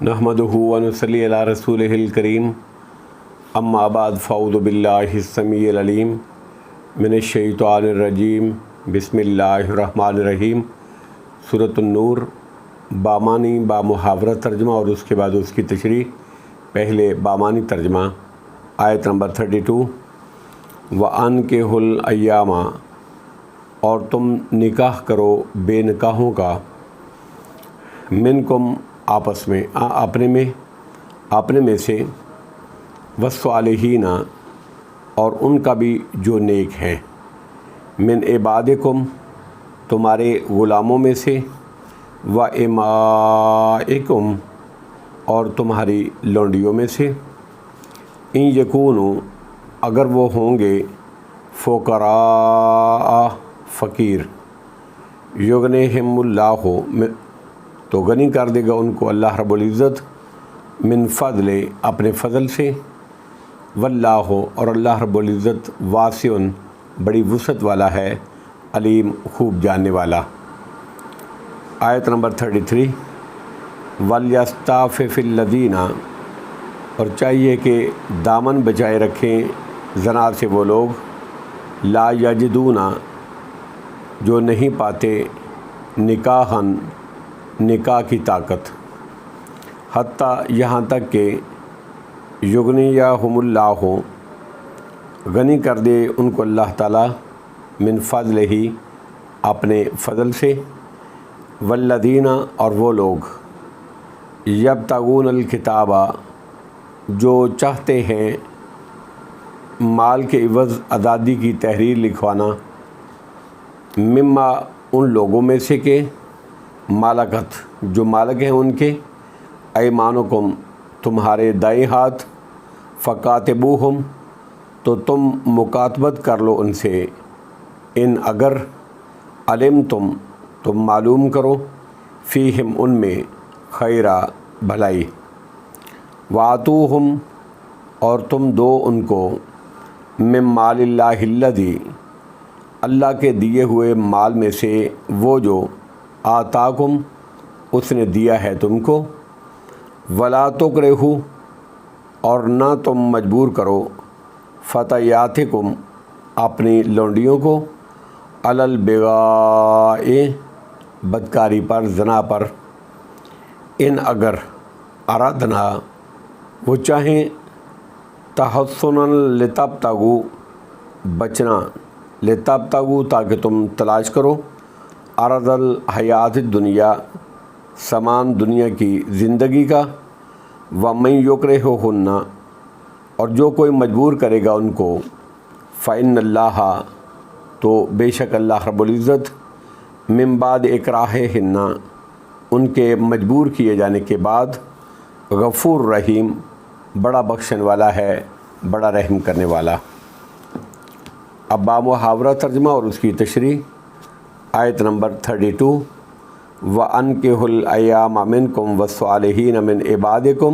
نحمدہ و نصلی علی رسولہ الکریم اما بعد فاعوذ باللہ السمیع العلیم من الشیطان الرجیم بسم اللہ الرحمن الرحیم۔ سورۃ النور بامانی بامحاورہ ترجمہ اور اس کے بعد اس کی تشریح۔ پہلے بامانی ترجمہ، آیت نمبر 32۔ وَأَنكِحُوا الْأَيَّامَ، اور تم نکاح کرو بے نکاحوں کا، منکم آپس میں، اپنے میں سے، والصالحین، اور ان کا بھی جو نیک ہیں، من عبادکم، تمہارے غلاموں میں سے، و امائکم، اور تمہاری لونڈیوں میں سے، ان یکونوا، اگر وہ ہوں گے، فقراء، فقیر، یغنیہم اللہ، تو غنی کر دے گا ان کو اللہ رب العزت، من فضل، اپنے فضل سے، واللہ، اور اللہ رب العزت، واسع، بڑی وسعت والا ہے، علیم، خوب جاننے والا۔ آیت نمبر 33۔ وَلْيَسْتَعْفِفِ الَّذِينَ، اور چاہیے کہ دامن بچائے رکھیں زنات سے وہ لوگ، لا یجدون، جو نہیں پاتے، نکاحاً، نکاح کی طاقت، حتیٰ، یہاں تک کہ، یغنیہم اللہ، غنی کر دے ان کو اللہ تعالیٰ، من فضل ہی، اپنے فضل سے، والذین، اور وہ لوگ، یبتغون الکتاب، جو چاہتے ہیں مال کے عوض آزادی کی تحریر لکھوانا، مما، ان لوگوں میں سے کہ، مالکت، جو مالک ہیں ان کے، ایمانکم، تمہارے دائیں ہاتھ، فکاتبوہم، تو تم مکاتبت کر لو ان سے، ان اگر، علمتم، تم معلوم کرو، فیہم، ان میں، خیرا، بھلائی، وآتوہم، اور تم دو ان کو، من مال اللہ الذی، اللہ کے دیے ہوئے مال میں سے وہ جو، آتاکم، اس نے دیا ہے تم کو، ولا تکرہوا، اور نہ تم مجبور کرو، فتیاتکم، اپنی لونڈیوں کو، علی البغاء، بدکاری پر، زنا پر، ان اگر، ارادنا، وہ چاہیں، تحصنا لتبتغوا، بچنا، لتبتغوا، تاکہ تم تلاش کرو، عرض الحیات الدنیا، سامان دنیا کی زندگی کا، ومن یکرہہن، اور جو کوئی مجبور کرے گا ان کو، فإن اللہ، تو بے شک اللہ رب العزت، من بعد اکراہہن، ان کے مجبور کیے جانے کے بعد، غفور رحیم، بڑا بخشن والا ہے، بڑا رحم کرنے والا۔ اب بامحاورہ ترجمہ اور اس کی تشریح۔ آیت نمبر 32۔ وَأَنكِحُوا الْأَيَّامَ مِنكُمْ وَالصَّالِحِينَ مِنْ عِبَادِكُمْ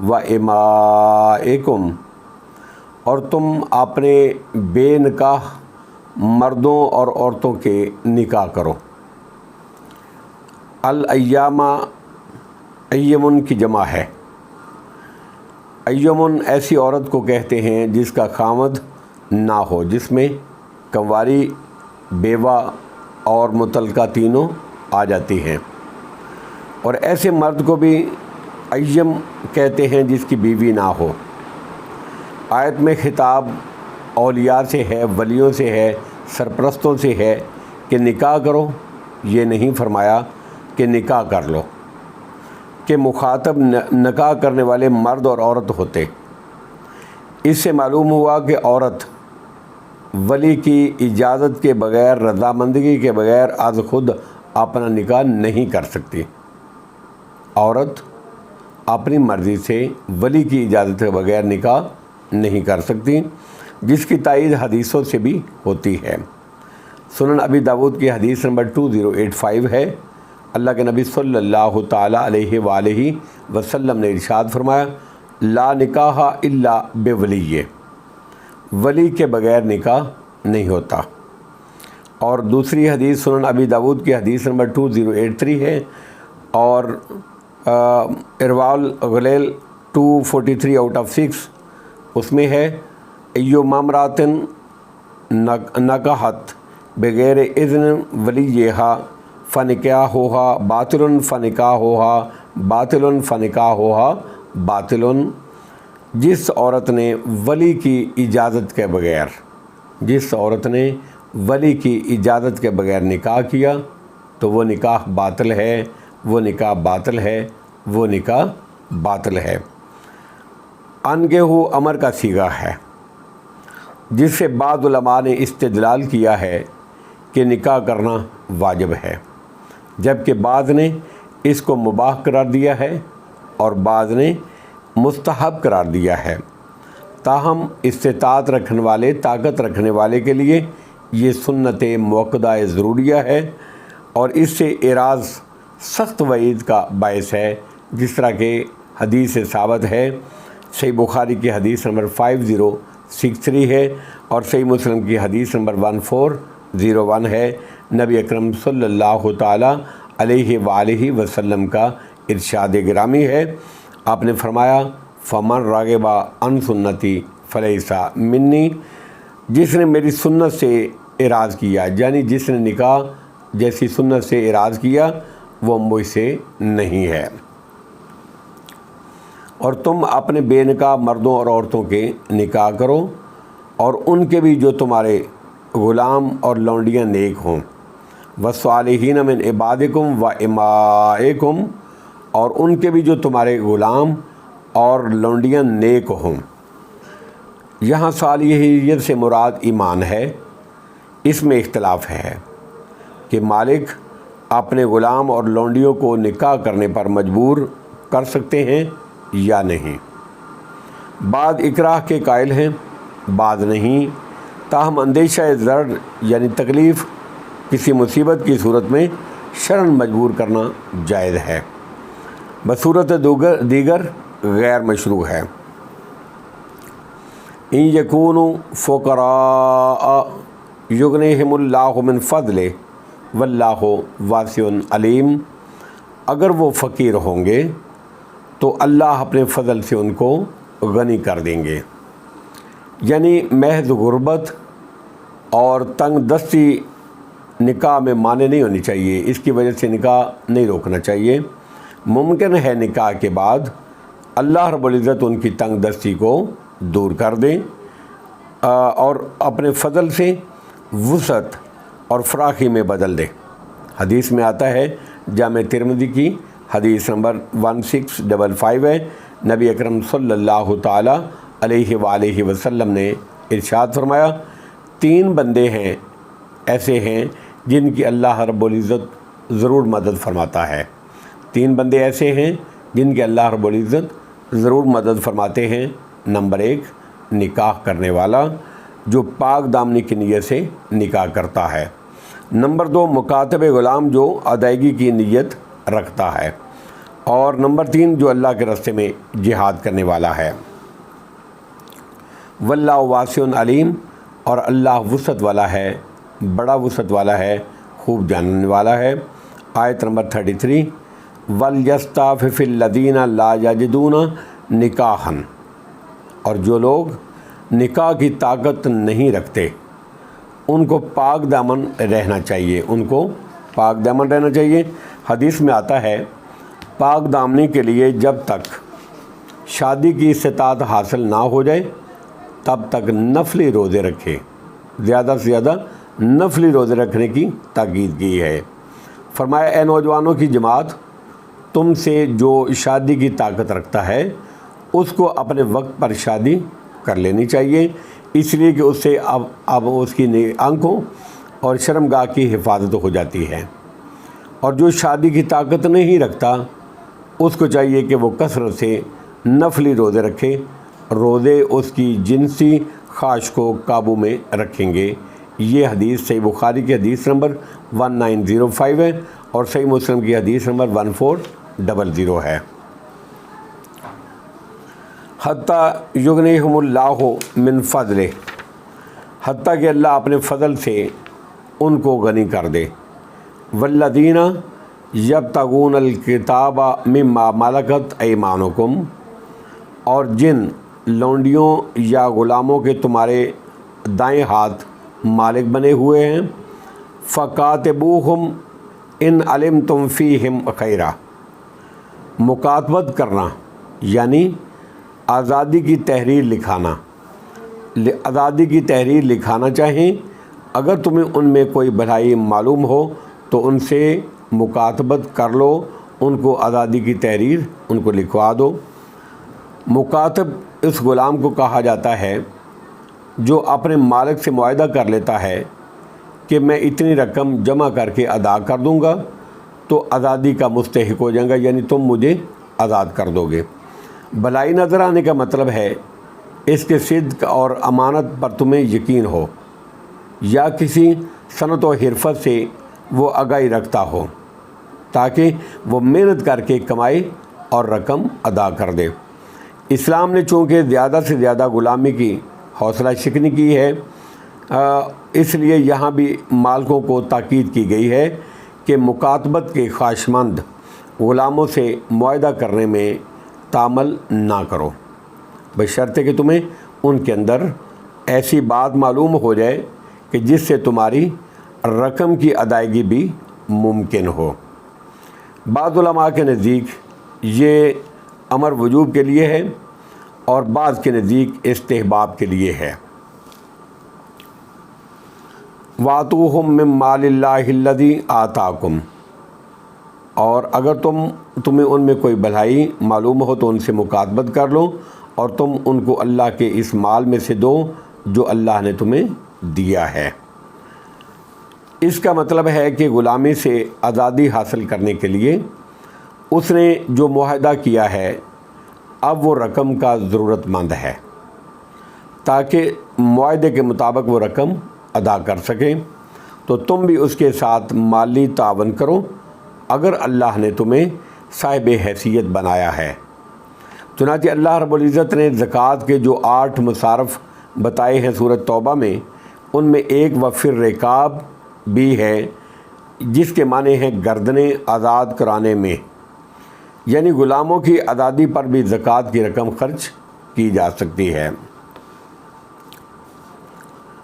وَإِمَائِكُمْ، اور تم اپنے بے نکاح مردوں اور عورتوں کے نکاح کرو۔ الایام، ایمن کی جمع ہے۔ ایمن ایسی عورت کو کہتے ہیں جس کا خامد نہ ہو، جس میں کنواری، بیوہ اور مطلقہ تینوں آ جاتی ہیں، اور ایسے مرد کو بھی ایم کہتے ہیں جس کی بیوی نہ ہو۔ آیت میں خطاب اولیاء سے ہے، ولیوں سے ہے، سرپرستوں سے ہے کہ نکاح کرو، یہ نہیں فرمایا کہ نکاح کر لو، کہ مخاطب نکاح کرنے والے مرد اور عورت ہوتے۔ اس سے معلوم ہوا کہ عورت ولی کی اجازت کے بغیر، رضامندگی کے بغیر از خود اپنا نکاح نہیں کر سکتی۔ عورت اپنی مرضی سے ولی کی اجازت کے بغیر نکاح نہیں کر سکتی، جس کی تائید حدیثوں سے بھی ہوتی ہے۔ سنن ابی داود کی حدیث نمبر 2085 ہے۔ اللہ کے نبی صلی اللہ تعالیٰ علیہ وآلہ وسلم نے ارشاد فرمایا، لا نکاح الا بولی، ولی کے بغیر نکاح نہیں ہوتا۔ اور دوسری حدیث سنن ابی داود کی حدیث نمبر 2083 ہے، اور ارواء الغلیل 243 آؤٹ آف 6 اس میں ہے ایو مامراتن نکحت بغیر اذن ولیہا فنکاحہا باطل فنکاحہا باطل فنکاحہا باطل، جس عورت نے ولی کی اجازت کے بغیر اجازت کے بغیر نکاح کیا تو وہ نکاح باطل ہے، وہ نکاح باطل ہے، وہ نکاح باطل ہے۔ انکحوا امر کا صیغہ ہے، جس سے بعض علماء نے استدلال کیا ہے کہ نکاح کرنا واجب ہے، جبکہ بعض نے اس کو مباح قرار دیا ہے اور بعض نے مستحب قرار دیا ہے۔ تاہم استطاعت طاقت رکھنے والے کے لیے یہ سنت موقدہ ضروریہ ہے، اور اس سے اعراض سخت وعید کا باعث ہے، جس طرح کہ حدیث سے ثابت ہے۔ صحیح بخاری کی حدیث نمبر 5063 ہے اور صحیح مسلم کی حدیث نمبر 1401 ہے۔ نبی اکرم صلی اللہ تعالیٰ علیہ وآلہ وسلم کا ارشاد گرامی ہے، آپ نے فرمایا فمن راغب عن سنتی فلیس منی، جس نے میری سنت سے اعراض کیا، یعنی جس نے نکاح جیسی سنت سے اعراض کیا وہ مجھ سے نہیں ہے۔ اور تم اپنے بے نکاح مردوں اور عورتوں کے نکاح کرو، اور ان کے بھی جو تمہارے غلام اور لونڈیاں نیک ہوں، والصالحین من عبادکم و امائکم، اور ان کے بھی جو تمہارے غلام اور لونڈیاں نیک ہوں۔ یہاں صالحیت سے مراد ایمان ہے، اس میں اختلاف ہے کہ مالک اپنے غلام اور لونڈیوں کو نکاح کرنے پر مجبور کر سکتے ہیں یا نہیں۔ بعض اکراہ کے قائل ہیں، بعض نہیں، تاہم اندیشہ ضرر یعنی تکلیف کسی مصیبت کی صورت میں شرعاً مجبور کرنا جائز ہے، بصورت دیگر غیر مشروع ہے۔ ان یکونوا فقراء یغنیہم اللہ من فضلہ واللہ واسع علیم، اگر وہ فقیر ہوں گے تو اللہ اپنے فضل سے ان کو غنی کر دیں گے، یعنی محض غربت اور تنگ دستی نکاح میں مانع نہیں ہونی چاہیے، اس کی وجہ سے نکاح نہیں روکنا چاہیے۔ ممکن ہے نکاح کے بعد اللہ رب العزت ان کی تنگ دستی کو دور کر دیں اور اپنے فضل سے وسعت اور فراخی میں بدل دے۔ حدیث میں آتا ہے، جامع ترمذی کی حدیث نمبر 1655 ہے، نبی اکرم صلی اللہ تعالیٰ علیہ وآلہ وسلم نے ارشاد فرمایا، 3 بندے ہیں ایسے ہیں جن کی اللہ رب العزت ضرور مدد فرماتا ہے۔ 3 بندے ایسے ہیں جن کی اللہ رب العزت ضرور مدد فرماتے ہیں۔ نمبر 1 نکاح کرنے والا جو پاک دامنی کی نیت سے نکاح کرتا ہے۔ نمبر 2 مکاتب غلام جو ادائیگی کی نیت رکھتا ہے، اور نمبر 3 جو اللہ کے راستے میں جہاد کرنے والا ہے۔ واللہ واسع علیم، اور اللہ وسعت والا ہے، بڑا وسعت والا ہے، خوب جاننے والا ہے۔ آیت نمبر 33 وَلْيَسْتَعْفِفِ الَّذِينَ لَا يَجِدُونَ نِكَاحًا، اور جو لوگ نکاح کی طاقت نہیں رکھتے ان کو پاک دامن رہنا چاہیے، حدیث میں آتا ہے، پاک دامنی کے لیے جب تک شادی کی استطاعت حاصل نہ ہو جائے تب تک نفلی روزے رکھے، زیادہ سے زیادہ نفلی روزے رکھنے کی تاکید کی ہے۔ فرمایا، اے نوجوانوں کی جماعت، تم سے جو شادی کی طاقت رکھتا ہے اس کو اپنے وقت پر شادی کر لینی چاہیے، اس لیے کہ اس سے اب اس کی آنکھوں اور شرمگاہ کی حفاظت ہو جاتی ہے۔ اور جو شادی کی طاقت نہیں رکھتا اس کو چاہیے کہ وہ کثرت سے نفلی روزے رکھے، روزے اس کی جنسی خواہش کو قابو میں رکھیں گے۔ یہ حدیث صحیح بخاری کی حدیث نمبر 1905 ہے اور صحیح مسلم کی حدیث نمبر 1400 ہے۔ حتیٰ یغنیہم اللہ من فضلہ، حتیٰ کہ اللہ اپنے فضل سے ان کو غنی کر دے۔ والذین، یبتغون الکتاب مما ملکت ایمانکم، اور جن لونڈیوں یا غلاموں کے تمہارے دائیں ہاتھ مالک بنے ہوئے ہیں، فکاتبوہم ان علمتم فیہم خیرا، مکاتبت کرنا یعنی آزادی کی تحریر لکھانا، آزادی کی تحریر لکھانا چاہیں، اگر تمہیں ان میں کوئی بھلائی معلوم ہو تو ان سے مکاتبت کر لو، ان کو آزادی کی تحریر ان کو لکھوا دو۔ مکاتب اس غلام کو کہا جاتا ہے جو اپنے مالک سے معاہدہ کر لیتا ہے کہ میں اتنی رقم جمع کر کے ادا کر دوں گا تو آزادی کا مستحق ہو جائیں گا، یعنی تم مجھے آزاد کر دو گے۔ بھلائی نظر آنے کا مطلب ہے اس کے صدق اور امانت پر تمہیں یقین ہو، یا کسی صنعت و حرفت سے وہ آگاہی رکھتا ہو تاکہ وہ محنت کر کے کمائے اور رقم ادا کر دے۔ اسلام نے چونکہ زیادہ سے زیادہ غلامی کی حوصلہ شکنی کی ہے، اس لیے یہاں بھی مالکوں کو تاکید کی گئی ہے کہ مکاتبت کے خواہشمند غلاموں سے معاہدہ کرنے میں تعامل نہ کرو، بشرطے کہ تمہیں ان کے اندر ایسی بات معلوم ہو جائے کہ جس سے تمہاری رقم کی ادائیگی بھی ممکن ہو۔ بعض علماء کے نزدیک یہ امر وجوب کے لیے ہے اور بعض کے نزدیک استحباب کے لیے ہے۔ وَآتُوهُم مِّن مَّالِ اللَّهِ الَّذِي آتَاكُمْ، اور اگر تمہیں ان میں کوئی بھلائی معلوم ہو تو ان سے مکاتبت کر لو، اور تم ان کو اللہ کے اس مال میں سے دو جو اللہ نے تمہیں دیا ہے۔ اس کا مطلب ہے کہ غلامی سے آزادی حاصل کرنے کے لیے اس نے جو معاہدہ کیا ہے اب وہ رقم کا ضرورت مند ہے تاکہ معاہدے کے مطابق وہ رقم ادا کر سکیں، تو تم بھی اس کے ساتھ مالی تعاون کرو اگر اللہ نے تمہیں صاحب حیثیت بنایا ہے۔ چنانچہ اللہ رب العزت نے زکوٰۃ کے جو 8 مصارف بتائے ہیں سورۃ توبہ میں، ان میں ایک وفر رکاب بھی ہے جس کے معنی ہیں گردنیں آزاد کرانے میں، یعنی غلاموں کی آزادی پر بھی زکوٰۃ کی رقم خرچ کی جا سکتی ہے۔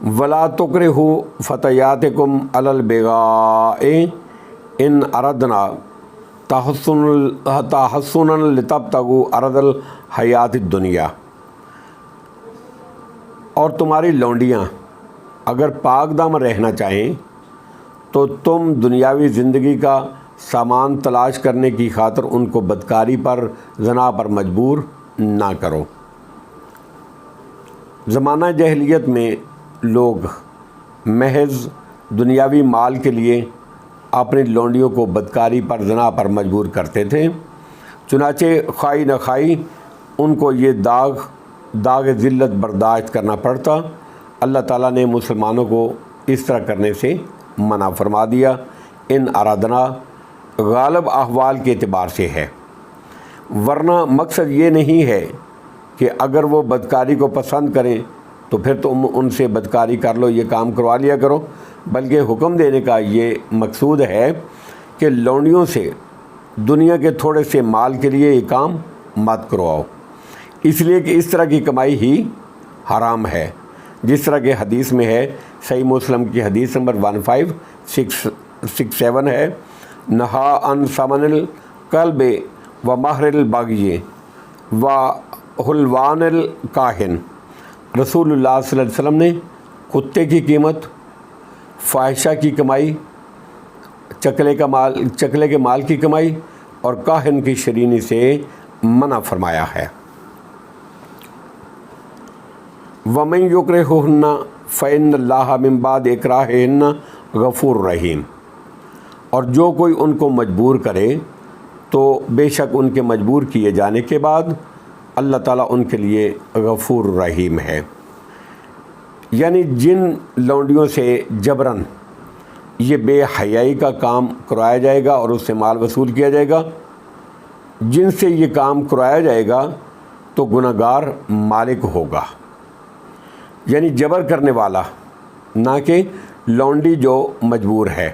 وَلَا تُكْرِهُوا فَتَيَاتِكُمْ عَلَى الْبِغَاءِ إِنْ أَرَدْنَا تَحَصُّنًا لِتَبْتَغُوا عَرَضَ الْحَيَاةِ الدُّنْيَا، اور تمہاری لونڈیاں اگر پاک دامن رہنا چاہیں تو تم دنیاوی زندگی کا سامان تلاش کرنے کی خاطر ان کو بدکاری پر، زنا پر مجبور نہ کرو۔ زمانہ جاہلیت میں لوگ محض دنیاوی مال کے لیے اپنی لونڈیوں کو بدکاری پر، زنا پر مجبور کرتے تھے، چنانچہ خواہ نہ خواہ ان کو یہ داغ ذلت برداشت کرنا پڑتا۔ اللہ تعالیٰ نے مسلمانوں کو اس طرح کرنے سے منع فرما دیا۔ ان ارادنا غالب احوال کے اعتبار سے ہے، ورنہ مقصد یہ نہیں ہے کہ اگر وہ بدکاری کو پسند کریں تو پھر تم ان سے بدکاری کر لو، یہ کام کروا لیا کرو، بلکہ حکم دینے کا یہ مقصود ہے کہ لونڈیوں سے دنیا کے تھوڑے سے مال کے لیے یہ کام مت کرواؤ، اس لیے کہ اس طرح کی کمائی ہی حرام ہے، جس طرح کہ حدیث میں ہے، صحیح مسلم کی حدیث نمبر 1567 ہے، نہا عن ثمن الکلب و مہر البغی و حلوان الکاہن۔ رسول اللہ صلی اللہ علیہ وسلم نے کتے کی قیمت، فاحشہ کی کمائی، چکلے کے مال کی کمائی اور کاہن کی شرینی سے منع فرمایا ہے۔ وَمَن يُكْرِهُهُنَّ فَإِنَّ اللَّهَ مِن بَعْدِ إِكْرَاهِهِنَّ غَفُورٌ رَحِيمٌ، اور جو کوئی ان کو مجبور کرے تو بے شک ان کے مجبور کیے جانے کے بعد اللہ تعالیٰ ان کے لیے غفور رحیم ہے۔ یعنی جن لونڈیوں سے جبراً یہ بے حیائی کا کام کروایا جائے گا اور اس سے مال وصول کیا جائے گا، جن سے یہ کام کروایا جائے گا تو گناہ گار مالک ہوگا، یعنی جبر کرنے والا، نہ کہ لونڈی جو مجبور ہے۔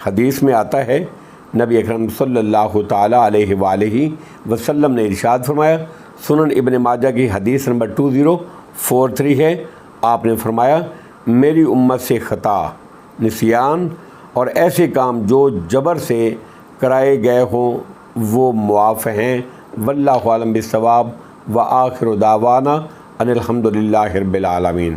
حدیث میں آتا ہے نبی اکرم صلی اللہ تعالیٰ علیہ وآلہ وسلم نے ارشاد فرمایا، سنن ابن ماجہ کی حدیث نمبر 2043 ہے، آپ نے فرمایا میری امت سے خطا، نسیان اور ایسے کام جو جبر سے کرائے گئے ہوں وہ معاف ہیں۔ واللہ اعلم بالصواب، وآخر دعوانا ان الحمد للہ رب العالمین۔